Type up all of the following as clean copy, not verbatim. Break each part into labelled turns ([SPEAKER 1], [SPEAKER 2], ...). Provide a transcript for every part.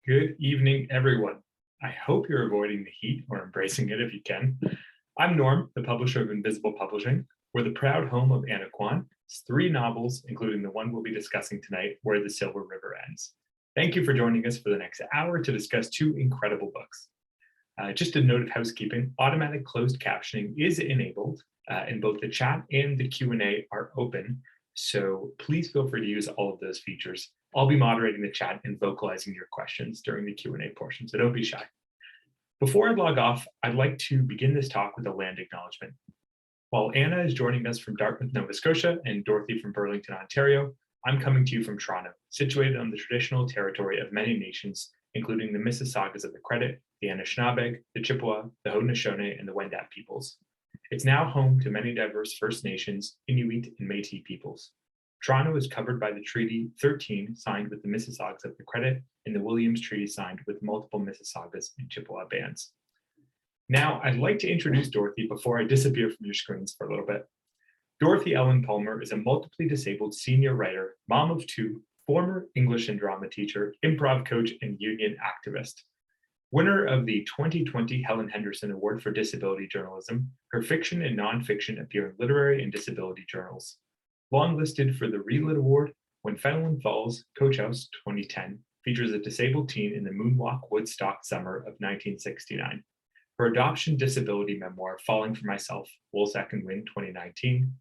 [SPEAKER 1] Good evening, everyone. I hope you're avoiding the heat or embracing it if you can. I'm Norm, the publisher of Invisible Publishing. We're the proud home of Anna Quon. It's 3 novels, including the one we'll be discussing tonight, Where the Silver River Ends. Thank you for joining us for the next hour to discuss 2 incredible books. Just a note of housekeeping, automatic closed captioning is enabled, and both the chat and the Q&A are open. So please feel free to use all of those features. I'll be moderating the chat and vocalizing your questions during the Q&A portion, so don't be shy. Before I log off, I'd like to begin this talk with a land acknowledgement. While Anna is joining us from Dartmouth, Nova Scotia, and Dorothy from Burlington, Ontario, I'm coming to you from Toronto, situated on the traditional territory of many nations, including the Mississaugas of the Credit, the Anishinaabe, the Chippewa, the Haudenosaunee, and the Wendat peoples. It's now home to many diverse First Nations, Inuit, and Métis peoples. Toronto is covered by the Treaty 13 signed with the Mississaugas of the Credit and the Williams Treaty signed with multiple Mississaugas and Chippewa bands. Now, I'd like to introduce Dorothy before I disappear from your screens for a little bit. Dorothy Ellen Palmer is a multiply disabled senior writer, mom of 2, former English and drama teacher, improv coach, and union activist. Winner of the 2020 Helen Henderson Award for Disability Journalism, her fiction and nonfiction appear in literary and disability journals. Longlisted for the Relit Award, When Fenelon Falls, Coach House 2010 features a disabled teen in the Moonwalk Woodstock summer of 1969. Her adoption disability memoir, Falling for Myself, Woolsack and Wind 2019,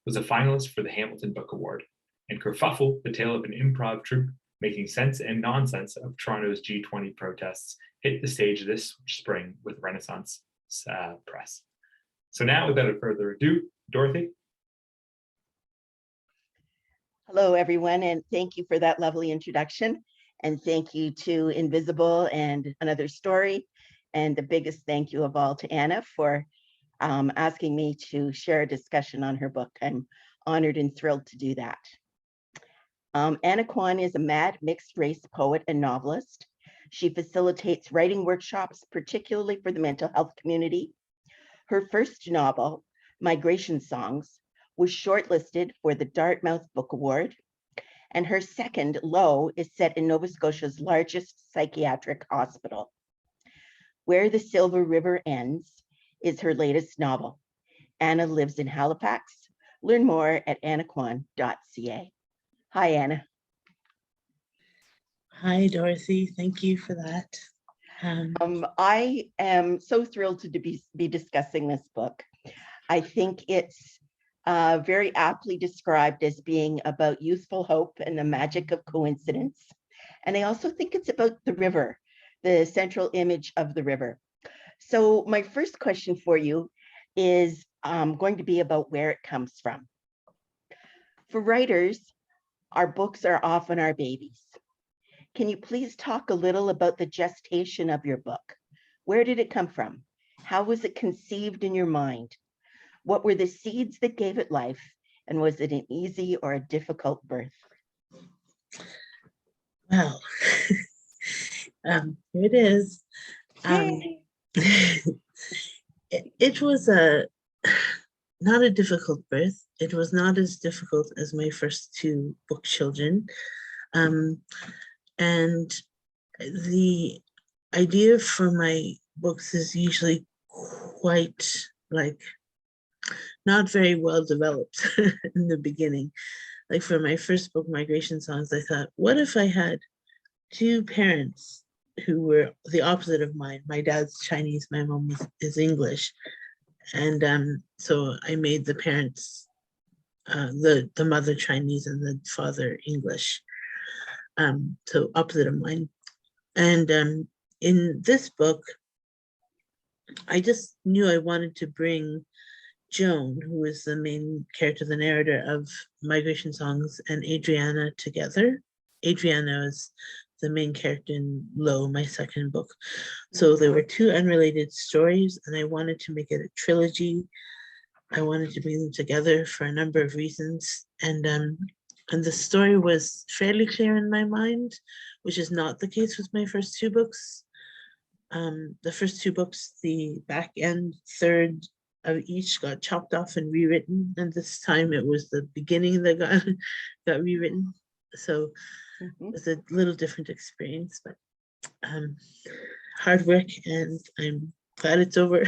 [SPEAKER 1] was a finalist for the Hamilton Book Award. And Kerfuffle, the tale of an improv troupe making sense and nonsense of Toronto's G20 protests, hit the stage this spring with Renaissance Press. So now, without further ado, Dorothy.
[SPEAKER 2] Hello, everyone, and thank you for that lovely introduction. And thank you to Invisible and Another Story. And the biggest thank you of all to Anna for asking me to share a discussion on her book. I'm honored and thrilled to do that. Anna Quon is a mad mixed race poet and novelist. She facilitates writing workshops, particularly for the mental health community. Her first novel, Migration Songs, was shortlisted for the Dartmouth Book Award, and her second, Low, is set in Nova Scotia's largest psychiatric hospital. Where the Silver River Ends is her latest novel. Anna lives in Halifax. Learn more at annaquon.ca. Hi, Anna.
[SPEAKER 3] Hi, Dorothy. Thank you for that.
[SPEAKER 2] I am so thrilled to be discussing this book. I think it's very aptly described as being about youthful hope and the magic of coincidence. And I also think it's about the river, the central image of the river. So my first question for you is going to be about where it comes from. For writers, our books are often our babies. Can you please talk a little about the gestation of your book? Where did it come from? How was it conceived in your mind? What were the seeds that gave it life? And was it an easy or a difficult birth?
[SPEAKER 3] Well, here it is. It was not a difficult birth. It was not as difficult as my first 2 book children. And the idea for my books is usually quite not very well developed in the beginning. Like for my first book, Migration Songs, I thought, what if I had 2 parents who were the opposite of mine? My dad's Chinese, my mom is English. And so I made the parents, the mother Chinese and the father English. So opposite of mine. And in this book, I just knew I wanted to bring Joan, who is the main character, the narrator of Migration Songs, and Adriana together. Adriana is the main character in Low, my second book. So there were 2 unrelated stories, and I wanted to make it a trilogy. I wanted to bring them together for a number of reasons. And the story was fairly clear in my mind, which is not the case with my first 2 books. The first 2 books, the back end third of each got chopped off and rewritten, and this time it was the beginning that got rewritten. So it was a little different experience, but um, hard work, and I'm glad it's over.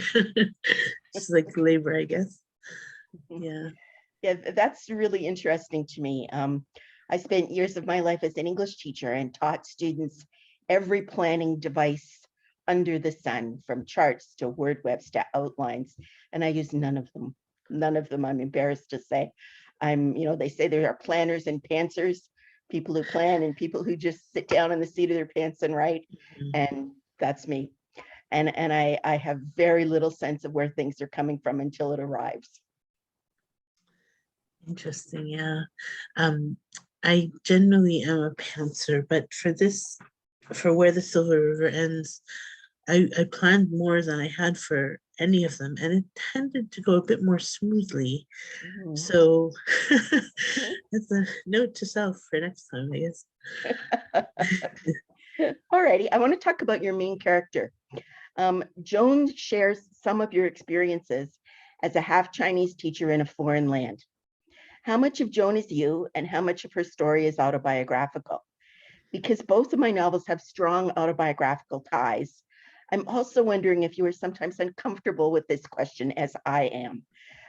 [SPEAKER 3] It's like labor, I guess. Yeah.
[SPEAKER 2] Yeah, that's really interesting to me. I spent years of my life as an English teacher and taught students every planning device under the sun, from charts to word webs to outlines, and I use none of them. None of them, I'm embarrassed to say. They say there are planners and pantsers, people who plan and people who just sit down in the seat of their pants and write,
[SPEAKER 3] Mhm.
[SPEAKER 2] and that's me. And I have very little sense of where things are coming from until it arrives.
[SPEAKER 3] Interesting. Yeah. Um, I generally am a pantser, but for Where the Silver River Ends, I planned more than I had for any of them, and it tended to go a bit more smoothly.
[SPEAKER 2] Mhm.
[SPEAKER 3] So that's a note to self for next time, I guess.
[SPEAKER 2] Alrighty, I want to talk about your main character. Joan shares some of your experiences as a half Chinese teacher in a foreign land. How much of Joan is you, and how much of her story is autobiographical? Because both of my novels have strong autobiographical ties, I'm also wondering if you are sometimes uncomfortable with this question, as I am,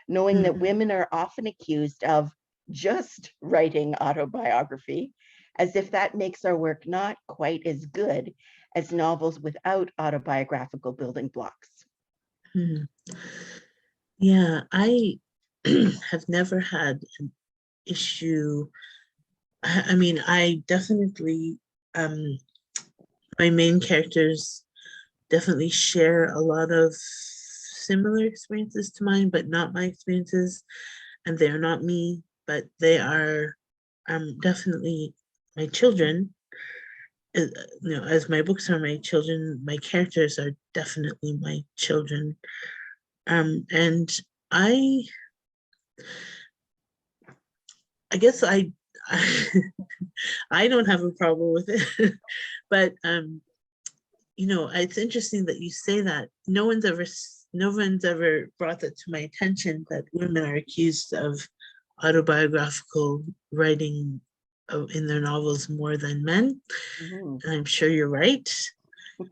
[SPEAKER 2] knowing that women are often accused of just writing autobiography, as if that makes our work not quite as good as novels without autobiographical building blocks.
[SPEAKER 3] Hmm. Yeah, I have never had an issue. I mean, I definitely, um, my main characters definitely share a lot of similar experiences to mine, but not my experiences. And they're not me, but they are definitely my children. As my books are my children, my characters are definitely my children. And I, I guess I don't have a problem with it, but it's interesting that you say that. No one's ever brought that to my attention, that women are accused of autobiographical writing in their novels more than men.
[SPEAKER 2] Mhm.
[SPEAKER 3] And I'm sure you're right.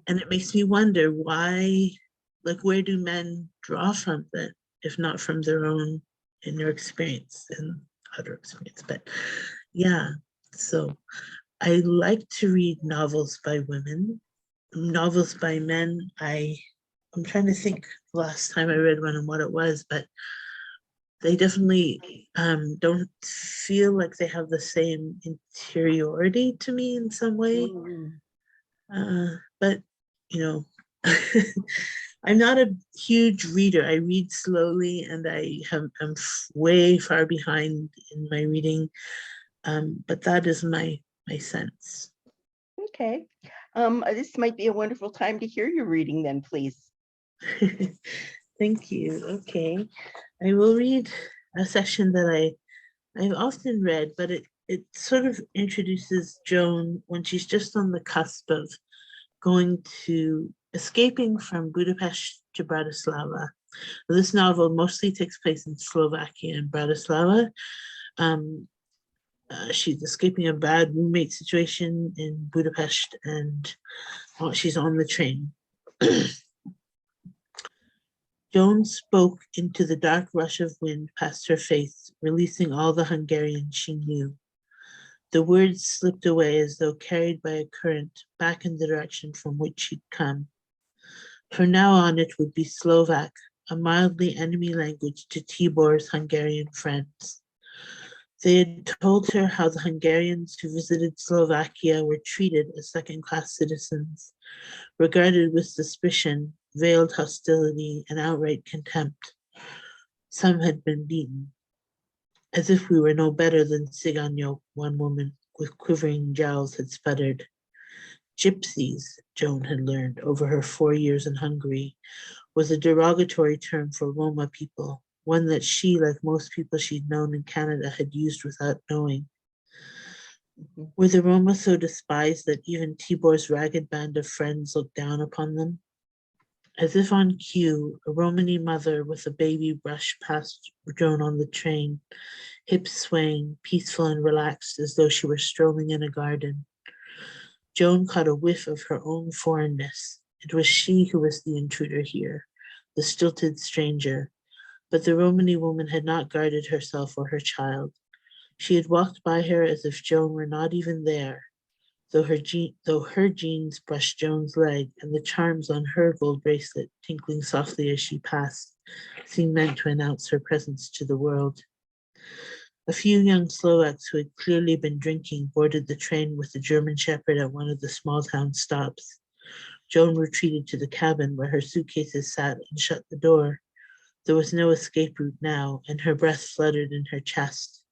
[SPEAKER 3] And it makes me wonder why, like, where do men draw from that, if not from their own inner experience and outer experience? But yeah, so I like to read novels by women. Novels by men, I'm trying to think the last time I read one and what it was, but they definitely don't feel like they have the same interiority to me in some way.
[SPEAKER 2] Mhm.
[SPEAKER 3] But you know, I'm not a huge reader. I read slowly, and I'm way far behind in my reading. But that is my sense.
[SPEAKER 2] Okay. This might be a wonderful time to hear your reading then, please.
[SPEAKER 3] Thank you. Okay, I will read a section that I've often read, but it sort of introduces Joan when she's just on the cusp of escaping from Budapest to Bratislava. This novel mostly takes place in Slovakia and Bratislava. Um, she's escaping a bad roommate situation in Budapest, and she's on the train. Joan spoke into the dark rush of wind past her face, releasing all the Hungarian she knew. The words slipped away as though carried by a current back in the direction from which she'd come. From now on, it would be Slovak, a mildly enemy language to Tibor's Hungarian friends. They had told her how the Hungarians who visited Slovakia were treated as second-class citizens, regarded with suspicion, veiled hostility, and outright contempt. Some had been beaten, as if we were no better than Cigano, one woman with quivering jowls had sputtered. Gypsies, Joan had learned over her 4 years in Hungary, was a derogatory term for Roma people, one that she, like most people she'd known in Canada, had used without knowing. Were the Roma so despised that even Tibor's ragged band of friends looked down upon them? As if on cue, a Romany mother with a baby brushed past Joan on the train, hips swaying, peaceful and relaxed as though she were strolling in a garden. Joan caught a whiff of her own foreignness. It was she who was the intruder here, the stilted stranger. But the Romany woman had not guarded herself or her child. She had walked by her as if Joan were not even there, though her jeans brushed Joan's leg and the charms on her gold bracelet, tinkling softly as she passed, seemed meant to announce her presence to the world. A few young Slovaks who had clearly been drinking boarded the train with the German shepherd at one of the small town stops. Joan retreated to the cabin where her suitcases sat and shut the door. There was no escape route now, and her breath fluttered in her chest.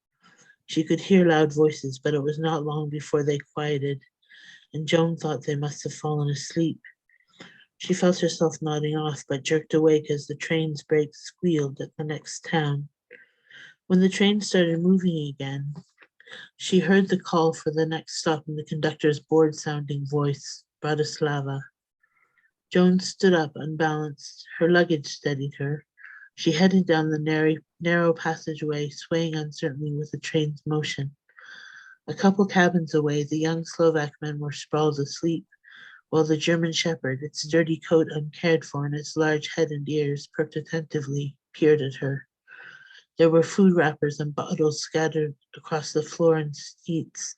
[SPEAKER 3] She could hear loud voices, but it was not long before they quieted, and Joan thought they must have fallen asleep. She felt herself nodding off, but jerked awake as the train's brakes squealed at the next town. When the train started moving again, she heard the call for the next stop in the conductor's bored-sounding voice, Bratislava. Joan stood up, unbalanced. Her luggage steadied her. She headed down the narrow passageway, swaying uncertainly with the train's motion. A couple cabins away, the young Slovak men were sprawled asleep, while the German shepherd, its dirty coat uncared for and its large head and ears perked attentively, peered at her. There were food wrappers and bottles scattered across the floor and seats,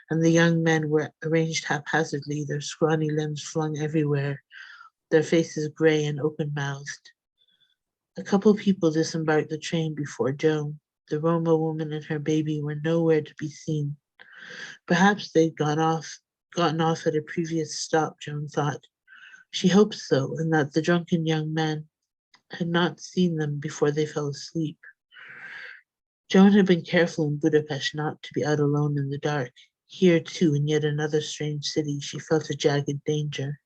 [SPEAKER 3] and the young men were arranged haphazardly, their scrawny limbs flung everywhere, their faces gray and open-mouthed. A couple people disembarked the train before Joan. The Roma woman and her baby were nowhere to be seen. Perhaps they'd gotten off at a previous stop, Joan thought. She hoped so, and that the drunken young men had not seen them before they fell asleep. Joan had been careful in Budapest not to be out alone in the dark. Here, too, in yet another strange city, she felt a jagged danger.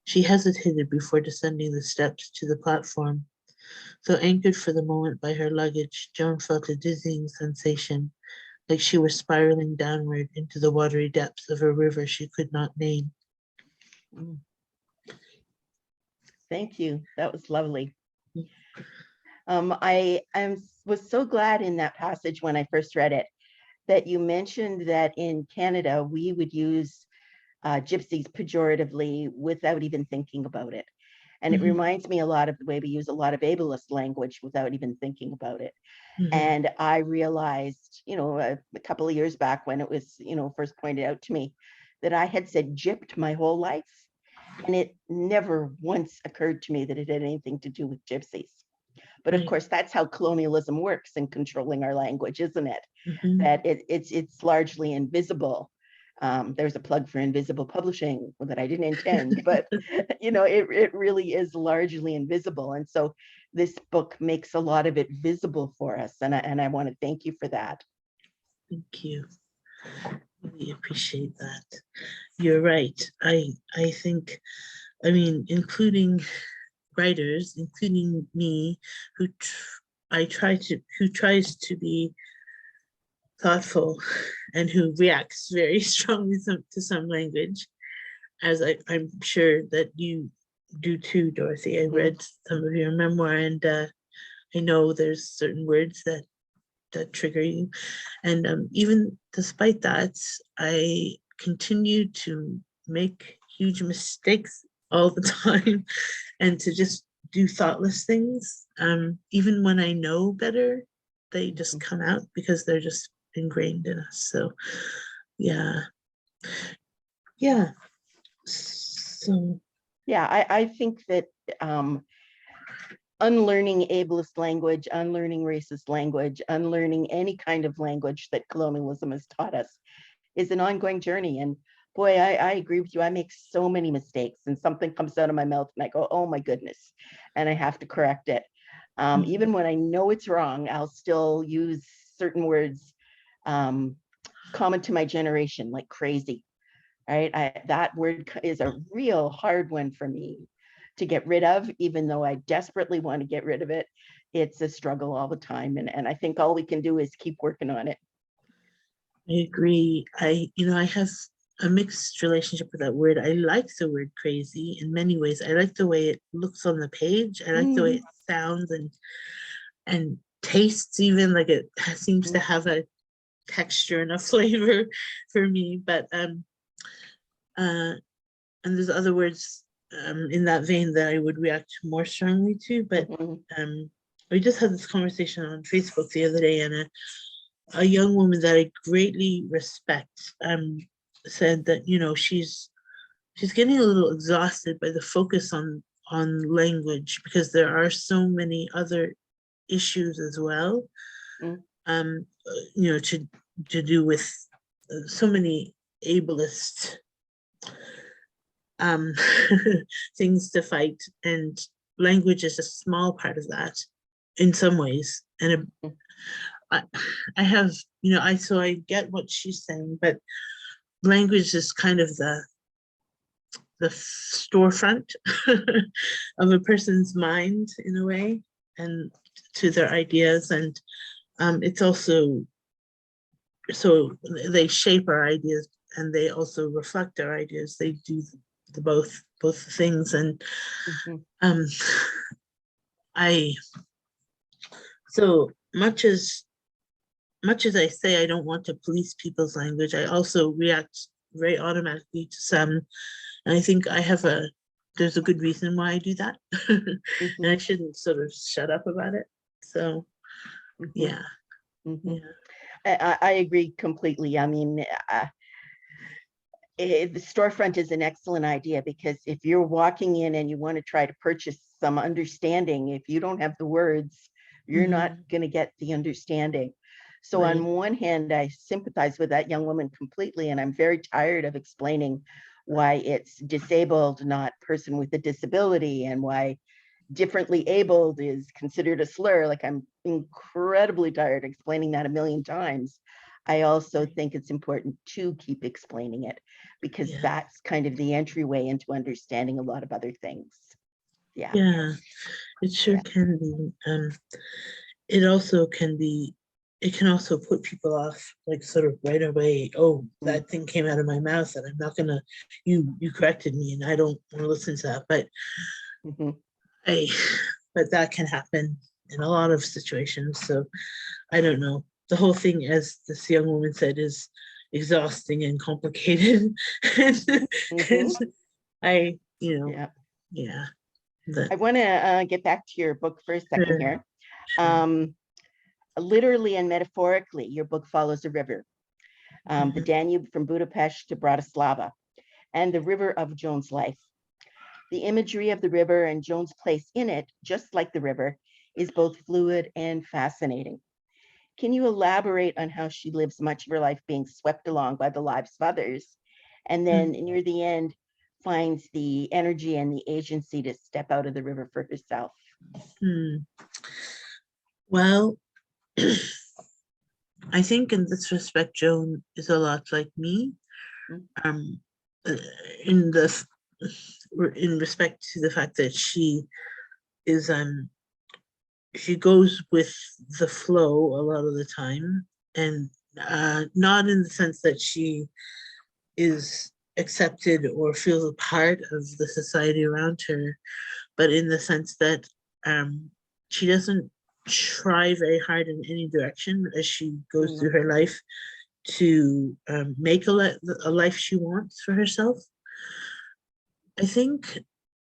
[SPEAKER 3] She hesitated before descending the steps to the platform. Though anchored for the moment by her luggage, Joan felt a dizzying sensation, like she were spiraling downward into the watery depths of a river she could not name.
[SPEAKER 2] Thank you. That was lovely.
[SPEAKER 3] Mm.
[SPEAKER 2] Was so glad in that passage when I first read it that you mentioned that in Canada we would use gypsies pejoratively without even thinking about it. And it reminds me a lot of the way we use a lot of ableist language without even thinking about it. And I realized, a couple of years back when it was, first pointed out to me that I had said gypped my whole life. And it never once occurred to me that it had anything to do with gypsies. But of course, that's how colonialism works in controlling our language, isn't it? That it's largely invisible. There's a plug for invisible publishing that I didn't intend, but it really is largely invisible. And so this book makes a lot of it visible for us. And I want to thank you for that.
[SPEAKER 3] Thank you. Really appreciate that. You're right. I think, including writers, including me, who tries to be thoughtful and who reacts very strongly to some language, as I'm sure that you do too, Dorothy. I read some of your memoir, and I know there's certain words that trigger you. And even despite that, I continue to make huge mistakes all the time and to just do thoughtless things. Even when I know better, they just come out because they're just ingrained in us. So yeah. So
[SPEAKER 2] yeah, I think that unlearning ableist language, unlearning racist language, unlearning any kind of language that colonialism has taught us is an ongoing journey. And boy, I agree with you. I make so many mistakes and something comes out of my mouth and I go, oh my goodness, and I have to correct it. Even when I know it's wrong, I'll still use certain words common to my generation, like crazy, right? That word is a real hard one for me to get rid of, even though I desperately want to get rid of it. It's a struggle all the time. And I think all we can do is keep working on it.
[SPEAKER 3] I agree. I have a mixed relationship with that word. I like the word crazy in many ways. I like the way it looks on the page. I like the way it sounds and tastes, even like it seems to have a texture and a flavor for me. But and there's other words in that vein that I would react more strongly to, but we just had this conversation on Facebook the other day, and a young woman that I greatly respect said that, you know, she's getting a little exhausted by the focus on language, because there are so many other issues as well, you know, to do with so many ableist things to fight, and language is a small part of that in some ways. And I have, you know, so I get what she's saying, but language is kind of the storefront of a person's mind in a way, and to their ideas, and it's also, so they shape our ideas and they also reflect our ideas. They do the both things. And I, so much as I say I don't want to police people's language, I also react very automatically to some, and I think there's a good reason why I do that. And I shouldn't sort of shut up about it. So yeah.
[SPEAKER 2] I agree completely. I mean, the storefront is an excellent idea, because if you're walking in and you want to try to purchase some understanding, if you don't have the words, you're not going to get the understanding. So on one hand, I sympathize with that young woman completely, and I'm very tired of explaining why it's disabled, not person with a disability, and why differently abled is considered a slur. Like, I'm incredibly tired of explaining that a million times. I also think it's important to keep explaining it, because that's kind of the entryway into understanding a lot of other things.
[SPEAKER 3] Yeah, it sure can be. It also can be, it can also put people off, like sort of right away. Oh, that thing came out of my mouth, and I'm not gonna, you corrected me, and I don't want to listen to that. But but that can happen in a lot of situations. So I don't know. The whole thing, as this young woman said, is exhausting and complicated. And I, you know,
[SPEAKER 2] I want to get back to your book for a second here. Literally and metaphorically, your book follows a river, the Danube from Budapest to Bratislava, and the river of Joan's life. The imagery of the river and Joan's place in it, just like the river, is both fluid and fascinating. Can you elaborate on how she lives much of her life being swept along by the lives of others, and then near the end finds the energy and the agency to step out of the river for herself?
[SPEAKER 3] Well, I think in this respect, Joan is a lot like me. In respect to the fact that she is she goes with the flow a lot of the time, and not in the sense that she is accepted or feels a part of the society around her, but in the sense that she doesn't try very hard in any direction as she goes through her life to make a life she wants for herself. I think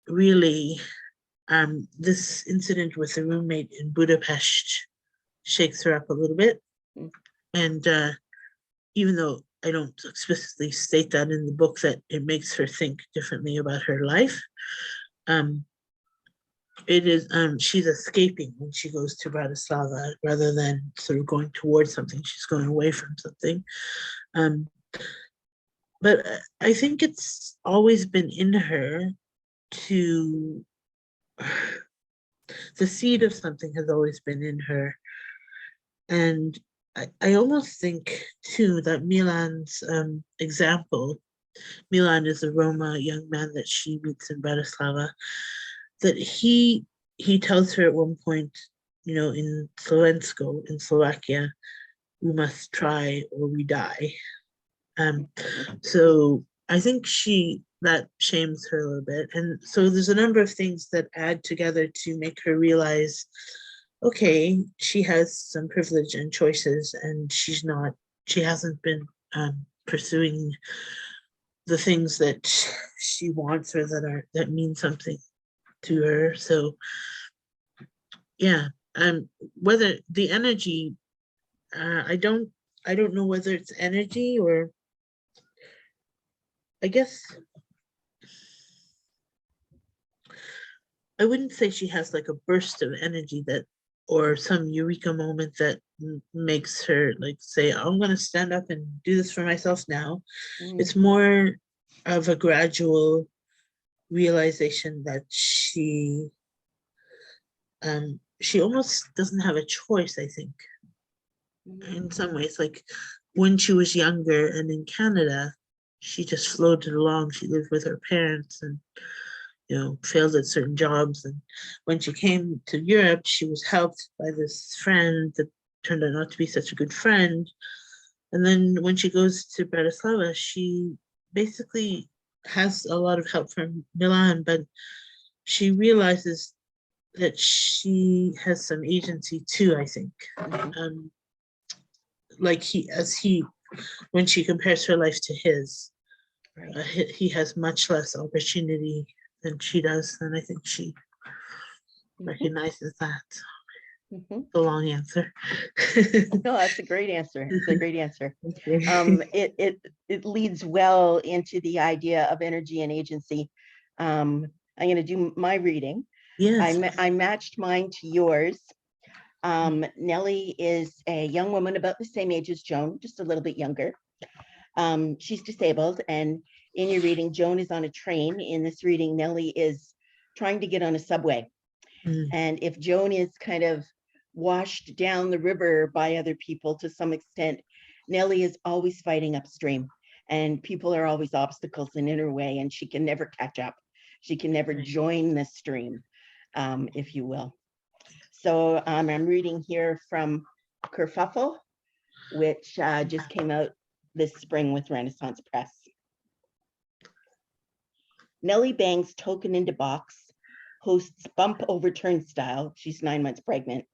[SPEAKER 3] really this incident with a roommate in Budapest shakes her up a little bit. And even though I don't explicitly state that in the book, that it makes her think differently about her life, it is she's escaping when she goes to Bratislava rather than sort of going towards something. She's going away from something. But I think it's always been in her to, the seed of something has always been in her. And I almost think too that Milan's example, Milan is a Roma young man that she meets in Bratislava, that he tells her at one point, you know, in Slovensko, in Slovakia, we must try or we die. So I think that shames her a little bit. And so there's a number of things that add together to make her realize, okay, she has some privilege and choices, and she hasn't been pursuing the things that she wants or that mean something to her. So yeah, whether the energy, I don't know whether it's energy or, I guess I wouldn't say she has like a burst of energy that, or some eureka moment that makes her like say, I'm going to stand up and do this for myself now. It's more of a gradual realization that she almost doesn't have a choice, I think, in some ways. Like when she was younger and in Canada, she just floated along. She lived with her parents and, failed at certain jobs. And when she came to Europe, she was helped by this friend that turned out not to be such a good friend. And then when she goes to Bratislava, she basically has a lot of help from Milan, but she realizes that she has some agency too, I think. Like when she compares her life to his,
[SPEAKER 2] Right.
[SPEAKER 3] he has much less opportunity than she does, and I think she recognizes that. The long answer.
[SPEAKER 2] No, that's a great answer. It's a great answer. It leads well into the idea of energy and agency. I'm going to do my reading.
[SPEAKER 3] Yes.
[SPEAKER 2] I matched mine to yours. Nellie is a young woman about the same age as Joan, just a little bit younger. She's disabled, and in your reading, Joan is on a train. In this reading, Nellie is trying to get on a subway. And if Joan is kind of washed down the river by other people to some extent, Nellie is always fighting upstream, and people are always obstacles in her way, and she can never catch up. She can never join the stream, if you will. So I'm reading here from Kerfuffle, which just came out this spring with Renaissance Press. Nellie bangs token into box, hosts bump over turnstile, she's 9 months pregnant,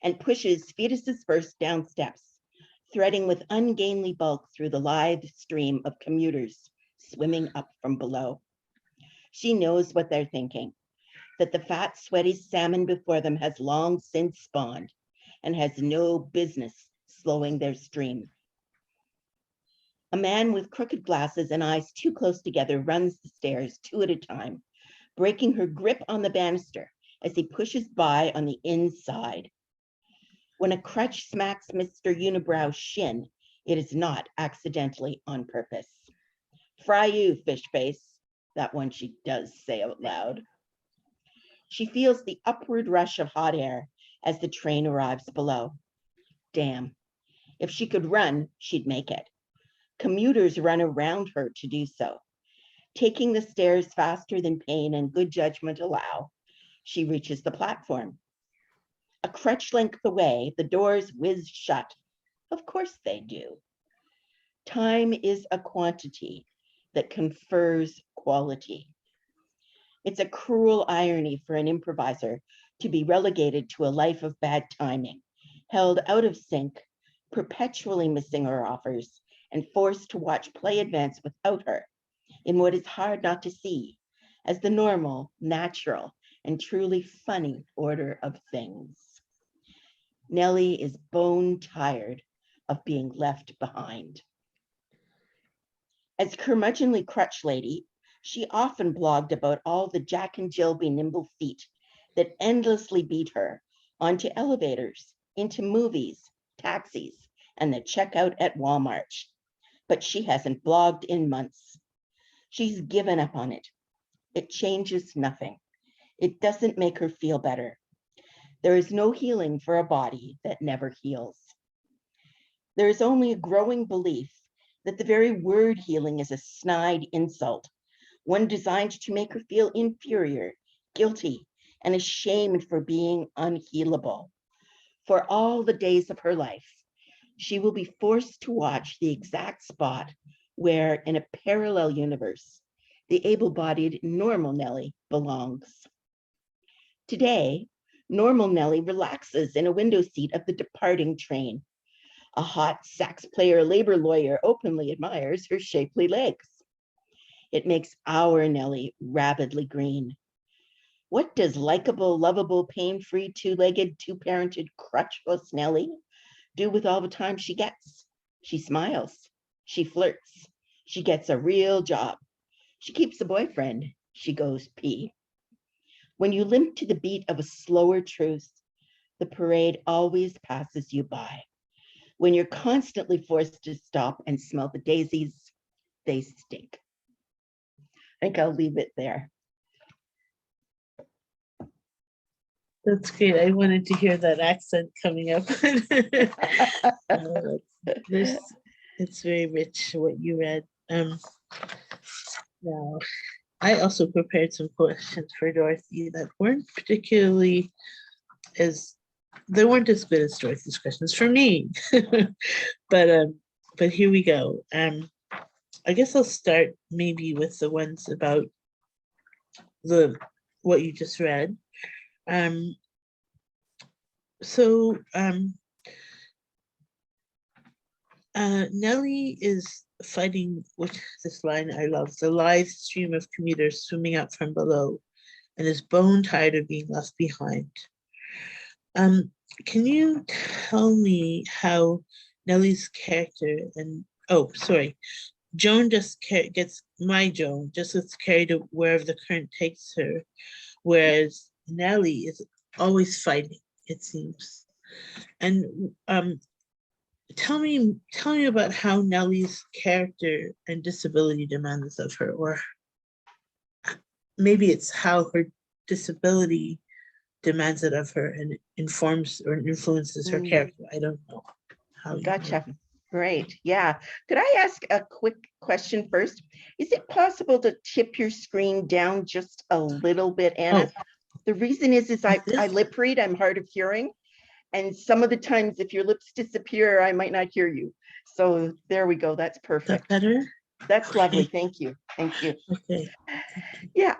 [SPEAKER 2] and pushes fetuses first down steps, threading with ungainly bulk through the lithe stream of commuters swimming up from below. She knows what they're thinking, that the fat, sweaty salmon before them has long since spawned and has no business slowing their stream. A man with crooked glasses and eyes too close together runs the stairs 2 at a time, breaking her grip on the banister as he pushes by on the inside. When a crutch smacks Mr. Unibrow's shin, it is not accidentally on purpose. Fry you, fish face, that one she does say out loud. She feels the upward rush of hot air as the train arrives below. Damn, if she could run, she'd make it. Commuters run around her to do so. Taking the stairs faster than pain and good judgment allow, she reaches the platform. A crutch length away, the doors whiz shut. Of course they do. Time is a quantity that confers quality. It's a cruel irony for an improviser to be relegated to a life of bad timing, held out of sync, perpetually missing her offers, and forced to watch play advance without her in what is hard not to see as the normal, natural, and truly funny order of things. Nellie is bone tired of being left behind. As curmudgeonly crutch lady, she often blogged about all the Jack and Jill be nimble feet that endlessly beat her onto elevators, into movies, taxis, and the checkout at Walmart. But she hasn't blogged in months. She's given up on it. It changes nothing. It doesn't make her feel better. There is no healing for a body that never heals. There is only a growing belief that the very word healing is a snide insult, one designed to make her feel inferior, guilty, and ashamed for being unhealable. For all the days of her life, she will be forced to watch the exact spot where, in a parallel universe, the able-bodied normal Nellie belongs. Today, normal Nellie relaxes in a window seat of the departing train. A hot sax player labor lawyer openly admires her shapely legs. It makes our Nellie rabidly green. What does likable, lovable, pain-free, two-legged, two-parented, crutchless Nellie do with all the time she gets? She smiles. She flirts. She gets a real job. She keeps a boyfriend. She goes pee. When you limp to the beat of a slower truth, the parade always passes you by. When you're constantly forced to stop and smell the daisies, they stink. I think I'll leave it there.
[SPEAKER 3] That's great. I wanted to hear that accent coming up. This, it's very rich what you read. Now, I also prepared some questions for Dorothy that weren't particularly they weren't as good as Dorothy's questions for me. but here we go. I guess I'll start maybe with the ones about what you just read. Nellie is fighting with this line I love, the lithe stream of commuters swimming up from below, and is bone tired of being left behind. Can you tell me how Nellie's character Joan just gets carried wherever the current takes her, whereas Nellie is always fighting, it seems. And tell me about how Nellie's character and disability demands of her, or maybe it's how her disability demands it of her and informs or influences her character. I don't know how.
[SPEAKER 2] Gotcha. Great. Yeah. Could I ask a quick question first? Is it possible to tip your screen down just a little bit, Anna?
[SPEAKER 3] Oh.
[SPEAKER 2] The reason is I lip read, I'm hard of hearing. And some of the times if your lips disappear, I might not hear you. So there we go. That's perfect.
[SPEAKER 3] That better?
[SPEAKER 2] That's lovely. Thank you. Thank you.
[SPEAKER 3] Okay.
[SPEAKER 2] Yeah.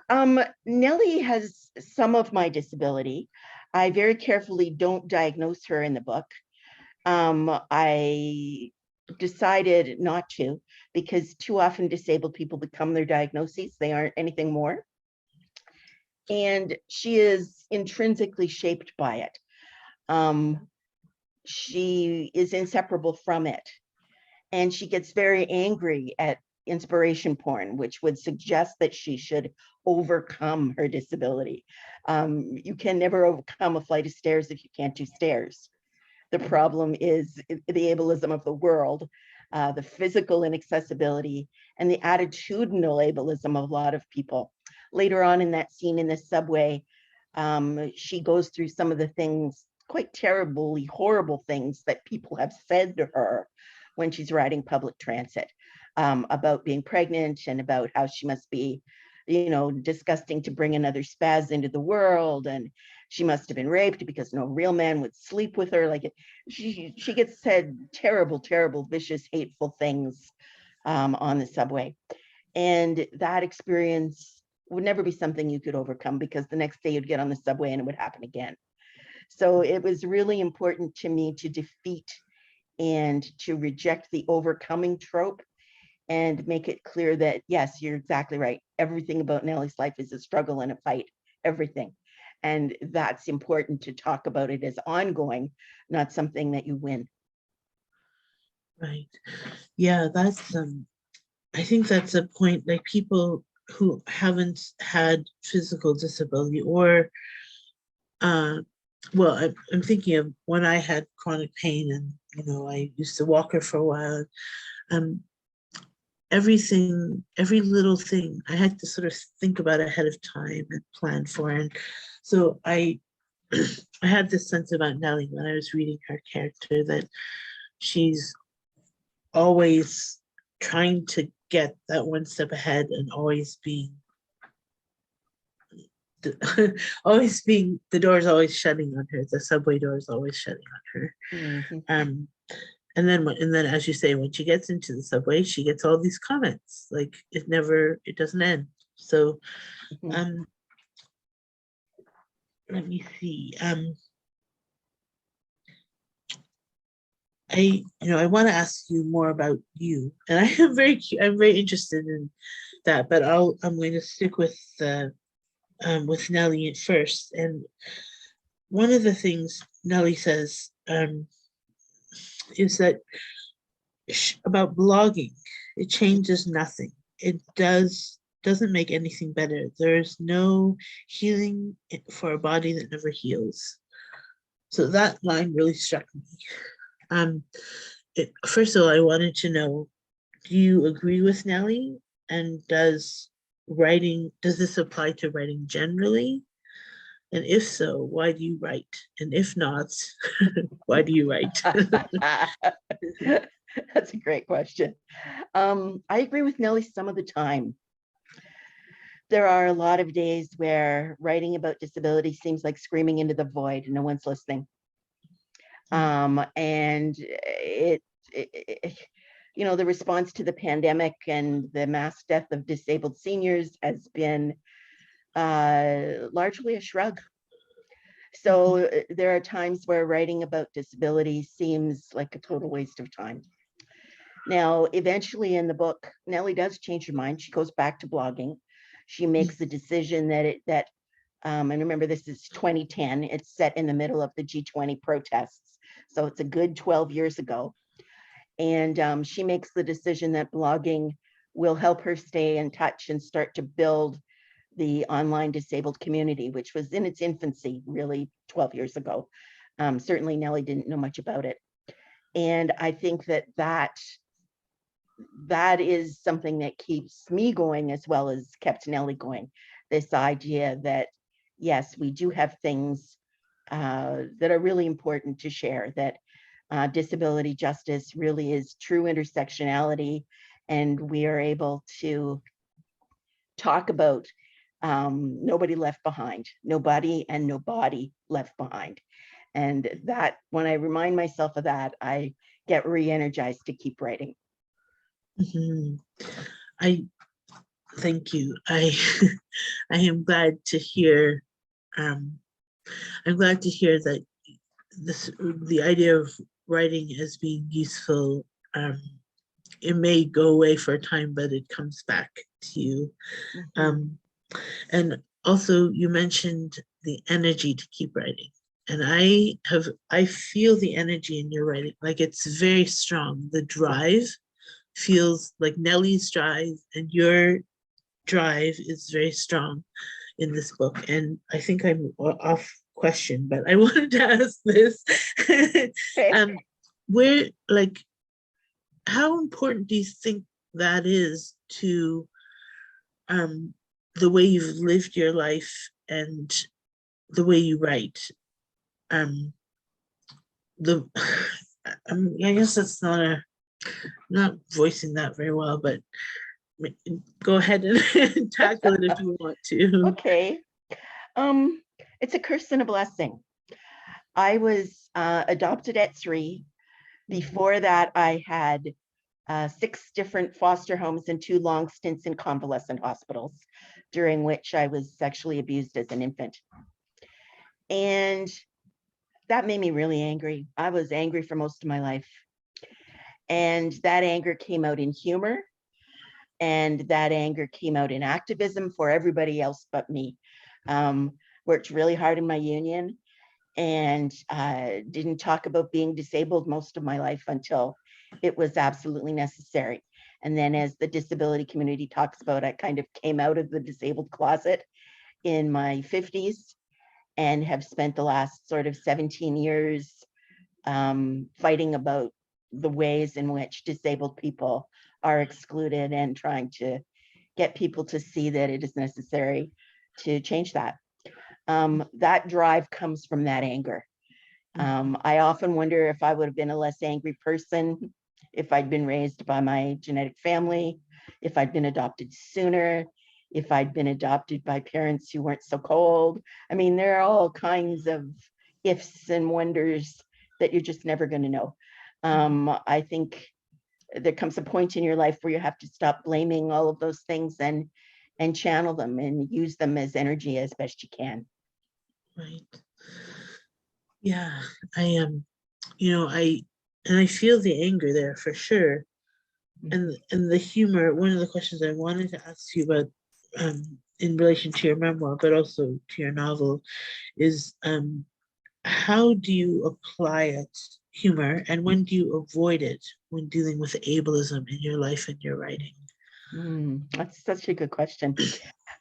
[SPEAKER 2] Nellie has some of my disability. I very carefully don't diagnose her in the book. I decided not to, because too often disabled people become their diagnoses. They aren't anything more. And she is intrinsically shaped by it. She is inseparable from it. And she gets very angry at inspiration porn, which would suggest that she should overcome her disability. You can never overcome a flight of stairs if you can't do stairs. The problem is the ableism of the world, the physical inaccessibility, and the attitudinal ableism of a lot of people. Later on in that scene in the subway, she goes through some of the things, quite terribly horrible things that people have said to her when she's riding public transit, about being pregnant and about how she must be, disgusting to bring another spaz into the world, and she must have been raped because no real man would sleep with her. Like she gets said terrible, vicious, hateful things on the subway. And that experience would never be something you could overcome, because the next day you'd get on the subway and it would happen again. So it was really important to me to defeat and to reject the overcoming trope and make it clear that, yes, you're exactly right. Everything about Nellie's life is a struggle and a fight, everything. And that's important to talk about it as ongoing, not something that you win.
[SPEAKER 3] Right. Yeah, that's I think that's a point, like people who haven't had physical disability or well, I'm thinking of when I had chronic pain and I used to walk her for a while. Every little thing I had to sort of think about ahead of time and plan for. And so I had this sense about Nellie when I was reading her character, that she's always trying to get that one step ahead and always being the door is always shutting on her. The subway door is always shutting on her. Mm-hmm. And then, as you say, when she gets into the subway, she gets all these comments. Like it doesn't end. So, let me see. I want to ask you more about you, and I'm very interested in that. But I'm going to stick with Nellie first. And one of the things Nellie says is that about blogging, it changes nothing. It doesn't make anything better. There's no healing for a body that never heals. So that line really struck me. First of all, I wanted to know, do you agree with Nellie? And does this apply to writing generally? And if so, why do you write? And if not, why do you write?
[SPEAKER 2] That's a great question. I agree with Nellie some of the time. There are a lot of days where writing about disability seems like screaming into the void and no one's listening. And the response to the pandemic and the mass death of disabled seniors has been largely a shrug. So there are times where writing about disability seems like a total waste of time. Now, eventually in the book, Nellie does change her mind. She goes back to blogging. She makes the decision that and remember, this is 2010. It's set in the middle of the G20 protests. So it's a good 12 years ago. And she makes the decision that blogging will help her stay in touch and start to build the online disabled community, which was in its infancy, really 12 years ago. Certainly Nellie didn't know much about it. And I think that is something that keeps me going as well as kept Nellie going. This idea that, yes, we do have things that are really important to share, that disability justice really is true intersectionality, and we are able to talk about nobody left behind, nobody and nobody left behind. And that, when I remind myself of that, I get re-energized to keep writing.
[SPEAKER 3] I thank you. I am glad to hear. I'm glad to hear that the idea of writing as being useful. It may go away for a time, but it comes back to you. And also, you mentioned the energy to keep writing. And I feel the energy in your writing, like it's very strong. The drive feels like Nellie's drive, and your drive is very strong in this book. And I think I'm off question, but I wanted to ask this. How important do you think that is to the way you've lived your life and the way you write? I guess that's not voicing that very well, but go ahead and tackle it if you want to.
[SPEAKER 2] Okay. It's a curse and a blessing. I was adopted at 3. Before that, I had 6 different foster homes and 2 long stints in convalescent hospitals, during which I was sexually abused as an infant. And that made me really angry. I was angry for most of my life. And that anger came out in humor. And that anger came out in activism for everybody else but me. Worked really hard in my union and didn't talk about being disabled most of my life until it was absolutely necessary. And then as the disability community talks about, I kind of came out of the disabled closet in my 50s and have spent the last sort of 17 years fighting about the ways in which disabled people are excluded and trying to get people to see that it is necessary to change that. That drive comes from that anger. I often wonder if I would have been a less angry person if I'd been raised by my genetic family, if I'd been adopted sooner, if I'd been adopted by parents who weren't so cold. I mean, there are all kinds of ifs and wonders that you're just never going to know. I think there comes a point in your life where you have to stop blaming all of those things and channel them and use them as energy as best you can.
[SPEAKER 3] Right. Yeah, I am. and I feel the anger there for sure. And the humor, one of the questions I wanted to ask you about in relation to your memoir, but also to your novel, is how do you apply it, humor, and when do you avoid it when dealing with ableism in your life and your writing?
[SPEAKER 2] That's such a good question.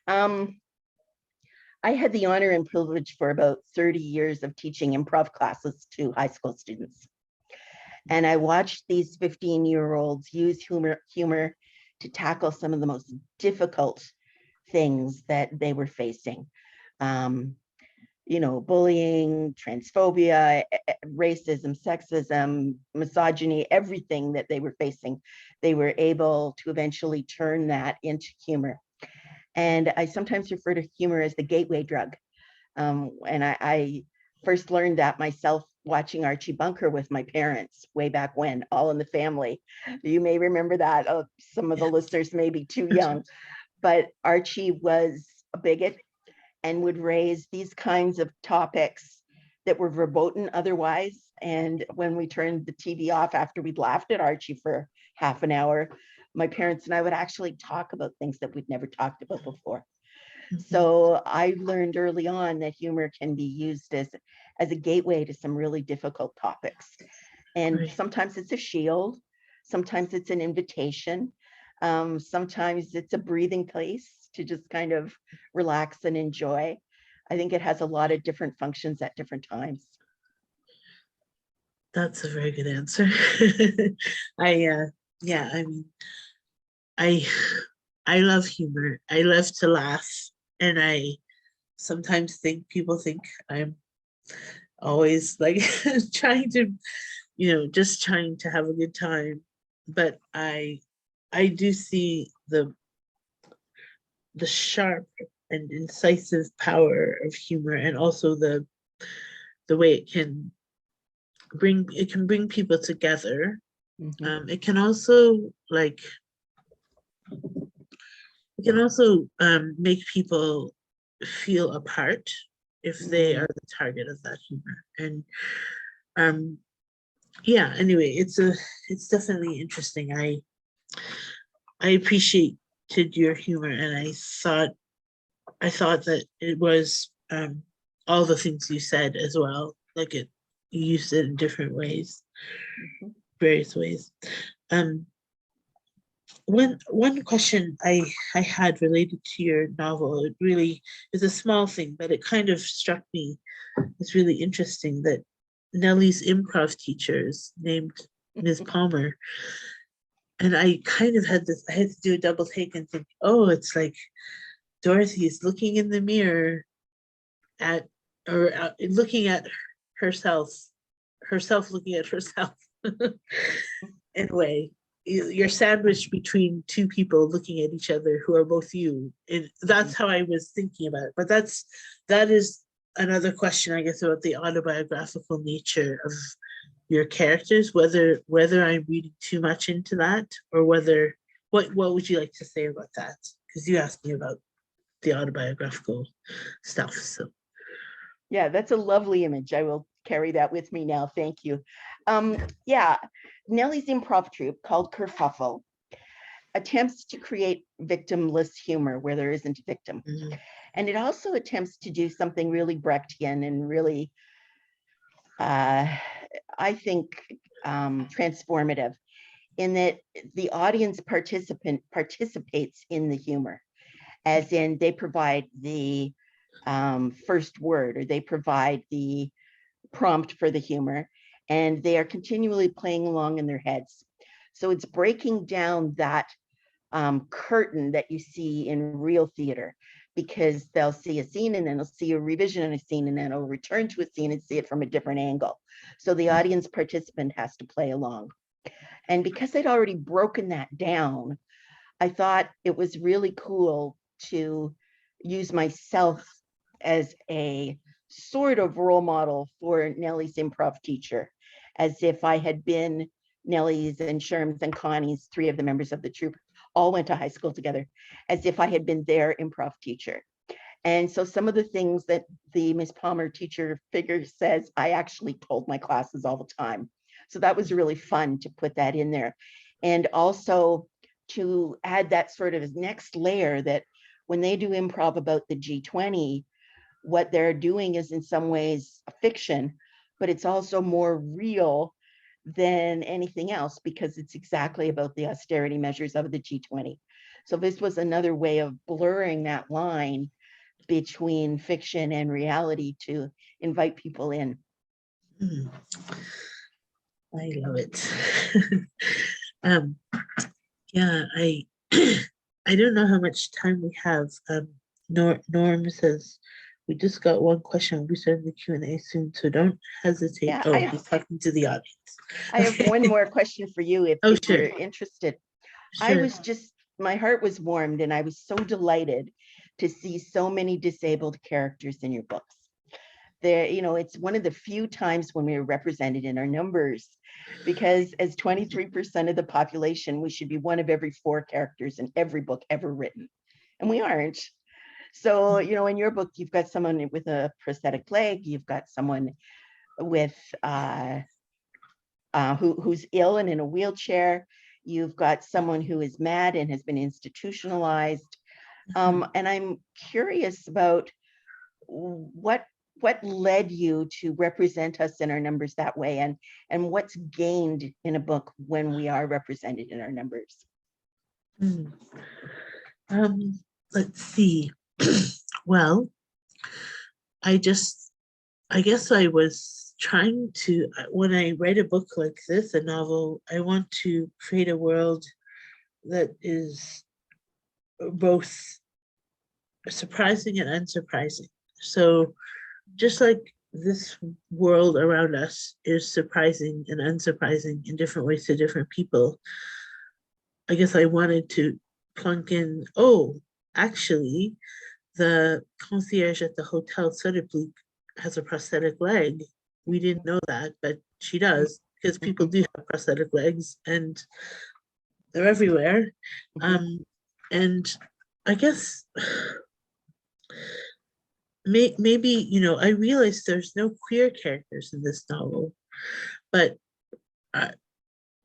[SPEAKER 2] I had the honor and privilege for about 30 years of teaching improv classes to high school students. And I watched these 15-year-olds use humor to tackle some of the most difficult things that they were facing. Bullying, transphobia, racism, sexism, misogyny, everything that they were facing, they were able to eventually turn that into humor. And I sometimes refer to humor as the gateway drug. And I first learned that myself watching Archie Bunker with my parents way back when, All in the Family. You may remember that. Some of the listeners may be too young, but Archie was a bigot and would raise these kinds of topics that were verboten otherwise. And when we turned the TV off after we'd laughed at Archie for half an hour, my parents and I would actually talk about things that we'd never talked about before. So I learned early on that humor can be used as a gateway to some really difficult topics. And sometimes it's a shield, sometimes it's an invitation, sometimes it's a breathing place to just kind of relax and enjoy. I think it has a lot of different functions at different times.
[SPEAKER 3] That's a very good answer. I love humor. I love to laugh. And I sometimes think people think I'm always like trying to, just trying to have a good time. But I do see the sharp and incisive power of humor, and also the way it can bring people together. It can also make people feel apart if they are the target of that humor. And anyway, it's definitely interesting. I appreciated your humor, and I thought that it was all the things you said as well. Like you used it in different ways, various ways. One question I had related to your novel, it really is a small thing, but it kind of struck me. It's really interesting that Nellie's improv teachers named Ms. Palmer. And I kind of had to do a double take and think, oh, it's like Dorothy is looking in the mirror looking at herself looking at herself. In a way, you're sandwiched between two people looking at each other who are both you. And that's how I was thinking about it. But that is another question, I guess, about the autobiographical nature of your characters, whether I'm reading too much into that, or whether what would you like to say about that? Because you asked me about the autobiographical stuff. So
[SPEAKER 2] yeah, that's a lovely image. I will carry that with me now. Thank you. Nellie's improv troupe, called Kerfuffle, attempts to create victimless humor where there isn't a victim. And it also attempts to do something really Brechtian and really, I think, transformative, in that the audience participates in the humor, as in they provide the first word, or they provide the prompt for the humor, and they are continually playing along in their heads. So it's breaking down that curtain that you see in real theater, because they'll see a scene and then they'll see a revision of a scene, and then it'll return to a scene and see it from a different angle. So the audience participant has to play along. And because I'd already broken that down, I thought it was really cool to use myself as a sort of role model for Nellie's improv teacher, as if I had been Nellie's and Sherm's and Connie's, three of the members of the troupe, all went to high school together, as if I had been their improv teacher. And so some of the things that the Miss Palmer teacher figure says, I actually told my classes all the time. So that was really fun to put that in there. And also to add that sort of next layer that when they do improv about the G20, what they're doing is in some ways a fiction, but it's also more real than anything else because it's exactly about the austerity measures of the G20. So this was another way of blurring that line between fiction and reality to invite people in.
[SPEAKER 3] Mm, I love it. um, yeah, I I don't know how much time we have. Norm says we just got one question. We'll be starting the Q&A soon, so don't hesitate.
[SPEAKER 2] Yeah,
[SPEAKER 3] Oh, he's talking to the audience.
[SPEAKER 2] I have one more question for you if,
[SPEAKER 3] Oh,
[SPEAKER 2] if
[SPEAKER 3] sure.
[SPEAKER 2] you're interested. I
[SPEAKER 3] Sure.
[SPEAKER 2] was just, my heart was warmed and I was so delighted to see so many disabled characters in your books. There, you know, it's one of the few times when we are represented in our numbers, because as 23% of the population, we should be one of every 4 characters in every book ever written, and we aren't. So, you know, in your book, you've got someone with a prosthetic leg, you've got someone with who's ill and in a wheelchair, you've got someone who is mad and has been institutionalized. And I'm curious about what led you to represent us in our numbers that way, and what's gained in a book when we are represented in our numbers.
[SPEAKER 3] Hmm. Let's see. Well, I guess I was trying to, when I write a book like this, a novel, I want to create a world that is both surprising and unsurprising. So just like this world around us is surprising and unsurprising in different ways to different people, I guess I wanted to plunk in, oh, actually, the concierge at the Hotel Söderblick has a prosthetic leg. We didn't know that, but she does, because people do have prosthetic legs and they're everywhere. And I guess maybe, you know, I realized there's no queer characters in this novel, but at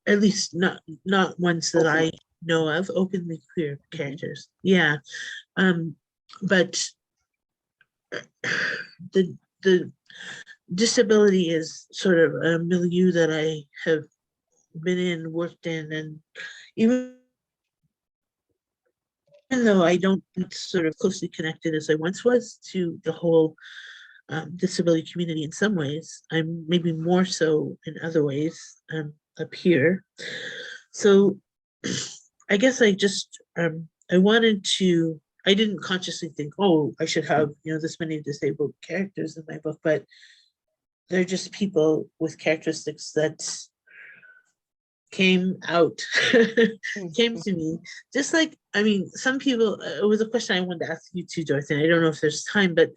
[SPEAKER 3] least not ones that I know of, openly queer characters. Yeah. But the disability is sort of a milieu that I have been in, worked in, and even though I don't sort of closely connected as I once was to the whole disability community in some ways, I'm maybe more so in other ways up here. So I guess I just, I wanted to, I didn't consciously think, oh, I should have, you know, this many disabled characters in my book, but they're just people with characteristics that came out, came to me. Just like, I mean, some people, it was a question I wanted to ask you too, Dorothy, and I don't know if there's time, but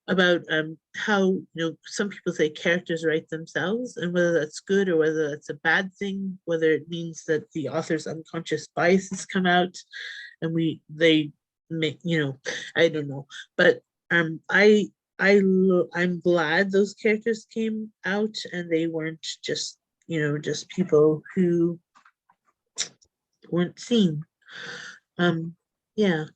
[SPEAKER 3] about how, you know, some people say characters write themselves, and whether that's good or whether that's a bad thing, whether it means that the author's unconscious biases come out and they make, you know, I don't know. But I'm glad those characters came out and they weren't just, you know, just people who weren't seen. Yeah.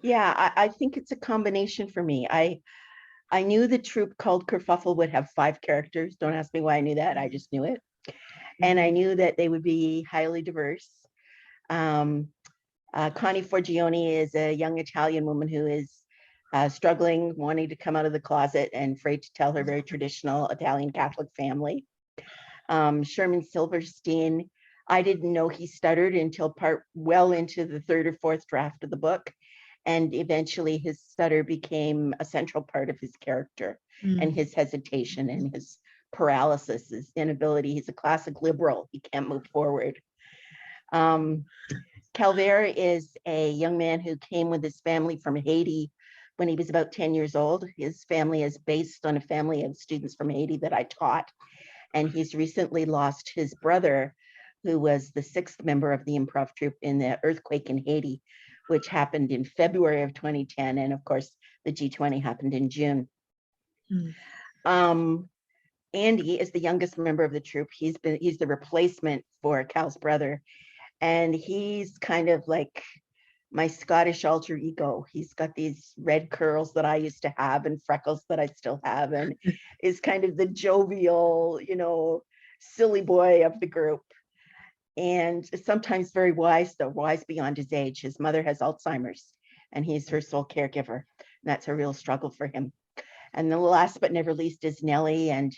[SPEAKER 2] Yeah, I think it's a combination for me. I knew the troupe called Kerfuffle would have 5 characters. Don't ask me why I knew that. I just knew it. And I knew that they would be highly diverse. Connie Forgione is a young Italian woman who is struggling, wanting to come out of the closet and afraid to tell her very traditional Italian Catholic family. Sherman Silverstein, I didn't know he stuttered until well into the 3rd or 4th draft of the book. And eventually his stutter became a central part of his character and his hesitation and his paralysis, his inability. He's a classic liberal. He can't move forward. Calvert is a young man who came with his family from Haiti when he was about 10 years old. His family is based on a family of students from Haiti that I taught. And he's recently lost his brother, who was the 6th member of the improv troupe in the earthquake in Haiti, which happened in February of 2010. And of course, the G20 happened in June. Andy is the youngest member of the troupe. He's the replacement for Cal's brother. And he's kind of like my Scottish alter ego. He's got these red curls that I used to have and freckles that I still have, and is kind of the jovial, silly boy of the group. And sometimes very wise, though, wise beyond his age. His mother has Alzheimer's, and he's her sole caregiver. That's a real struggle for him. And the last but never least is Nellie, and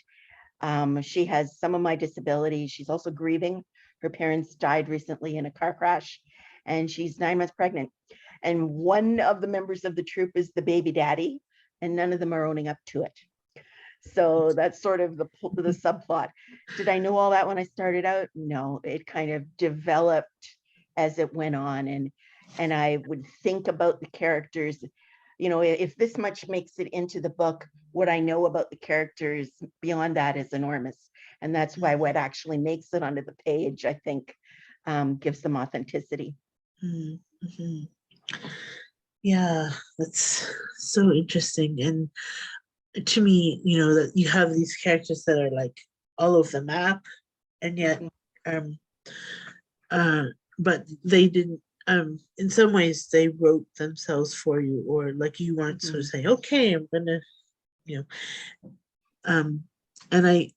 [SPEAKER 2] she has some of my disabilities. She's also grieving. Her parents died recently in a car crash, and she's 9 months pregnant. And one of the members of the troupe is the baby daddy, and none of them are owning up to it. So that's sort of the subplot. Did I know all that when I started out? No, it kind of developed as it went on, and I would think about the characters. If this much makes it into the book, what I know about the characters beyond that is enormous. And that's why what actually makes it onto the page, I think, gives them authenticity.
[SPEAKER 3] Mm-hmm. Yeah, that's so interesting. And to me, that you have these characters that are like all over the map, and yet, but they didn't, in some ways they wrote themselves for you, or like you weren't sort of saying, okay, I'm gonna, and I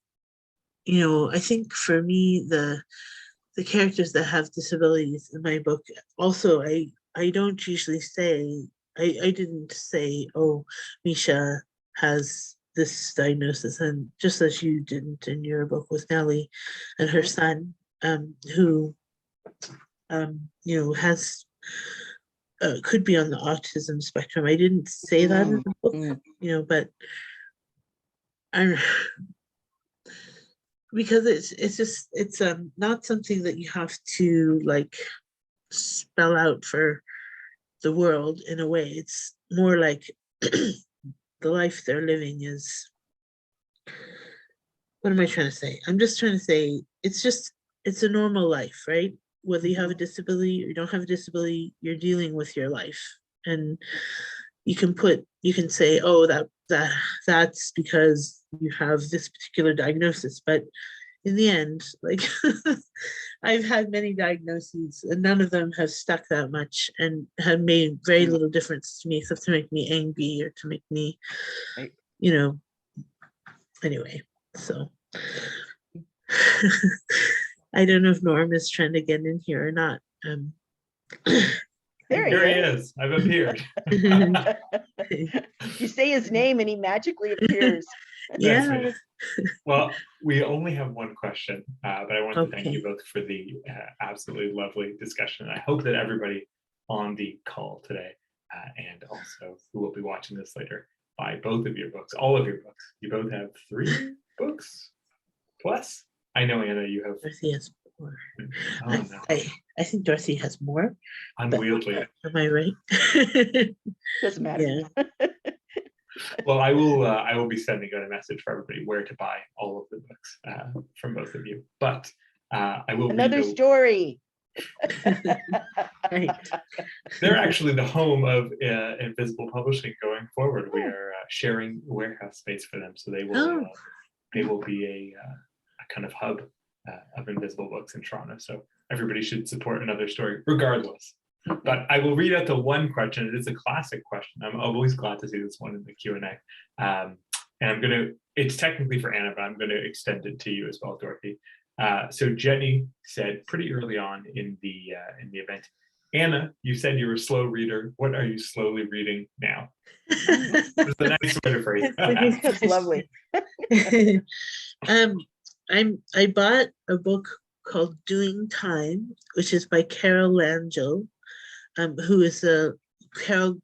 [SPEAKER 3] think for me, the characters that have disabilities in my book, also, I don't usually say, I didn't say, oh, Misha has this diagnosis, and just as you didn't in your book with Nellie and her son, who has could be on the autism spectrum. I didn't say that in the book, but because it's not something that you have to like spell out for the world in a way. It's more like the life they're living is, what am I trying to say? I'm just trying to say it's a normal life, right? Whether you have a disability or you don't have a disability, you're dealing with your life. And you can say, oh, that's because you have this particular diagnosis. But in the end, like I've had many diagnoses and none of them have stuck that much and have made very little difference to me, except to make me angry or to make me, anyway, so I don't know if Norm is trying to get in here or not.
[SPEAKER 2] There
[SPEAKER 1] he is. I've appeared.
[SPEAKER 2] You say his name and he magically appears.
[SPEAKER 3] Yeah.
[SPEAKER 1] Well, we only have one question, but I want to thank you both for the absolutely lovely discussion. I hope that everybody on the call today and also who will be watching this later buy both of your books, all of your books. You both have 3 books plus. I know, Anna, you have.
[SPEAKER 3] Dorothy has more.
[SPEAKER 1] Oh, no.
[SPEAKER 3] I think Dorothy has more.
[SPEAKER 1] Unwieldy.
[SPEAKER 3] Am I right?
[SPEAKER 2] Doesn't matter.
[SPEAKER 3] Yeah.
[SPEAKER 1] Well, I will be sending out a message for everybody where to buy all of the books from both of you. But I will
[SPEAKER 2] another story.
[SPEAKER 3] Right.
[SPEAKER 1] They're actually the home of Invisible Publishing going forward. We are sharing warehouse space for them, so they will be a kind of hub of Invisible Books in Toronto. So everybody should support Another Story, regardless. But I will read out the one question. It is a classic question. I'm always glad to see this one in the Q&A. And it's technically for Anna, but I'm going to extend it to you as well, Dorothy. So Jenny said pretty early on in the event, Anna, you said you were a slow reader. What are you slowly reading now? It's a nice way to phrase it.
[SPEAKER 2] That's lovely.
[SPEAKER 3] I bought a book called Doing Time, which is by Carol Langell, who is Carol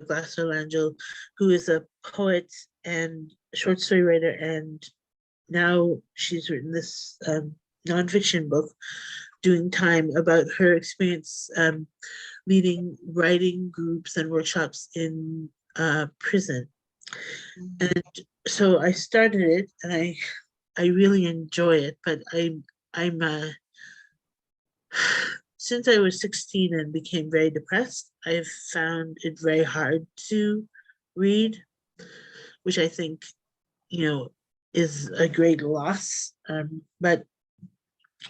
[SPEAKER 3] Glasser Langell, who is a poet and short story writer, and now she's written this nonfiction book, Doing Time, about her experience leading writing groups and workshops in prison. And so I started it, and I really enjoy it, but I'm since I was 16 and became very depressed, I've found it very hard to read, which I think, is a great loss. But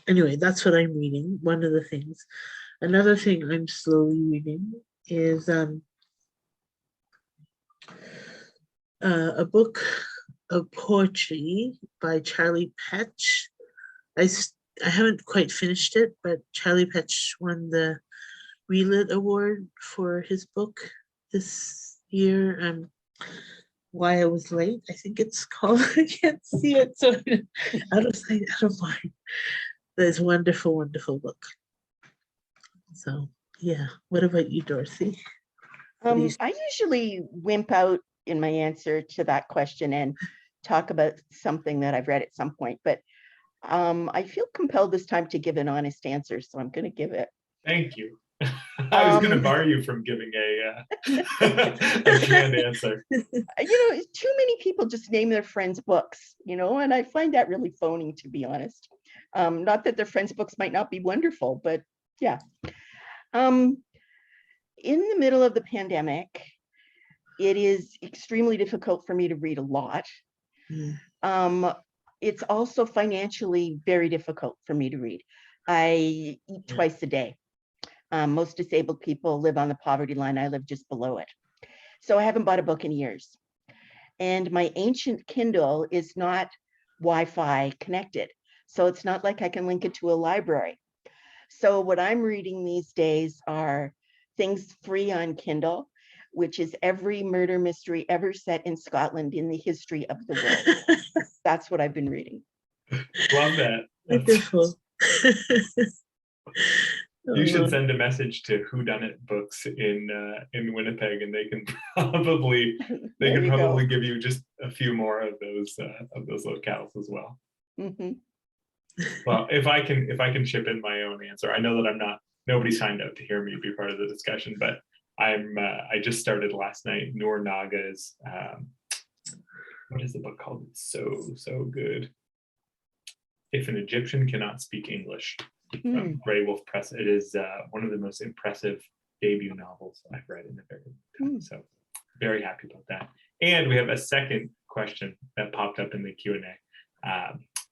[SPEAKER 3] anyway, that's what I'm reading. One of the things. Another thing I'm slowly reading is a book of poetry by Charlie Petch. I haven't quite finished it, but Charlie Petch won the Relit Award for his book this year. Why I Was Late, I think it's called. I can't see it, so out of sight, out of mind. That's a wonderful, wonderful book. So yeah, what about you, Dorothy?
[SPEAKER 2] I usually wimp out in my answer to that question and talk about something that I've read at some point, but I feel compelled this time to give an honest answer, so I'm going to give it.
[SPEAKER 1] Thank you. I was going to bar you from giving a canned answer.
[SPEAKER 2] Too many people just name their friends' books, and I find that really phony, to be honest. Not that their friends' books might not be wonderful, but yeah. In the middle of the pandemic, it is extremely difficult for me to read a lot. It's also financially very difficult for me to read. I eat twice a day. Most disabled people live on the poverty line. I live just below it. So I haven't bought a book in years. And my ancient Kindle is not Wi-Fi connected. So it's not like I can link it to a library. So what I'm reading these days are things free on Kindle, which is every murder mystery ever set in Scotland in the history of the world. That's what I've been reading.
[SPEAKER 1] Love that.
[SPEAKER 3] Wonderful.
[SPEAKER 1] You should send a message to Whodunit Books in Winnipeg, and they can probably give you just a few more of those locales as well.
[SPEAKER 2] Mm-hmm.
[SPEAKER 1] Well, if I can chip in my own answer, I know that nobody signed up to hear me be part of the discussion, but I just started last night Noor Naga's what is the book called? It's so good. If an Egyptian Cannot Speak English, from Grey Wolf Press. It is one of the most impressive debut novels I've read in a very long time. So very happy about that. And we have a second question that popped up in the Q&A.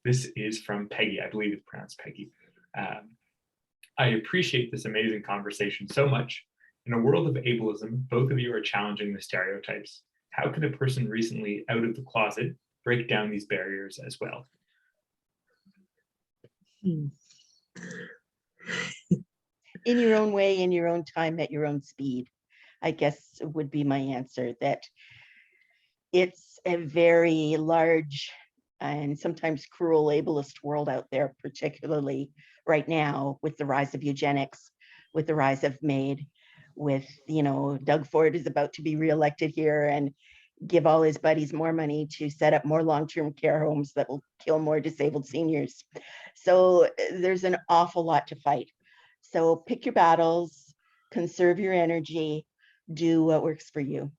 [SPEAKER 1] This is from Peggy. I believe it's pronounced Peggy. I appreciate this amazing conversation so much. In a world of ableism, both of you are challenging the stereotypes. How can a person recently out of the closet break down these barriers as well?
[SPEAKER 2] In your own way, in your own time, at your own speed, I guess would be my answer. That it's a very large and sometimes cruel ableist world out there, particularly right now with the rise of eugenics, with the rise of MAID, with, Doug Ford is about to be reelected here and give all his buddies more money to set up more long-term care homes that will kill more disabled seniors. So there's an awful lot to fight. So pick your battles, conserve your energy, do what works for you.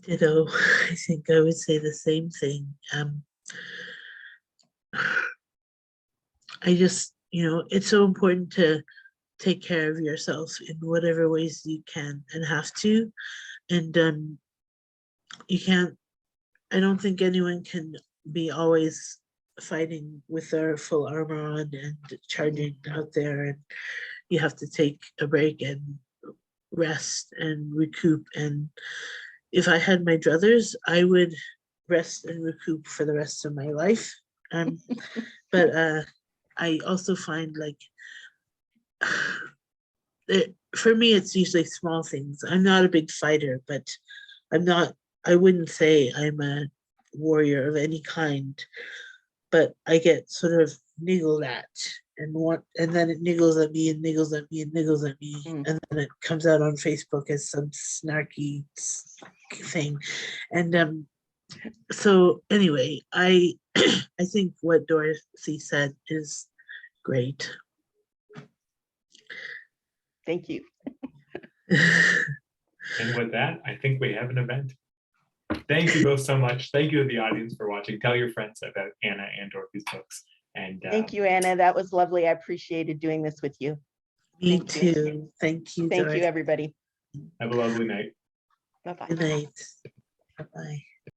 [SPEAKER 3] Ditto. I think I would say the same thing. I just, it's so important to take care of yourself in whatever ways you can and have to. And you can't, I don't think anyone can be always fighting with their full armor on and charging out there, and you have to take a break and rest and recoup. And if I had my druthers, I would rest and recoup for the rest of my life. But I also find for me, it's usually small things. I'm not a big fighter, but I wouldn't say I'm a warrior of any kind, but I get sort of niggled at and then it niggles at me and niggles at me and niggles at me. And then it comes out on Facebook as some snarky thing. And so anyway, I think what Dorothy said is great.
[SPEAKER 2] Thank you.
[SPEAKER 1] And with that, I think we have an event. Thank you both so much. Thank you to the audience for watching. Tell your friends about Anna and Dorothy's books. And
[SPEAKER 2] thank you, Anna. That was lovely. I appreciated doing this with you.
[SPEAKER 3] Me too. Thank you.
[SPEAKER 2] Thank you, everybody.
[SPEAKER 1] Have a lovely night.
[SPEAKER 2] Bye-bye.
[SPEAKER 3] Good night. Bye-bye.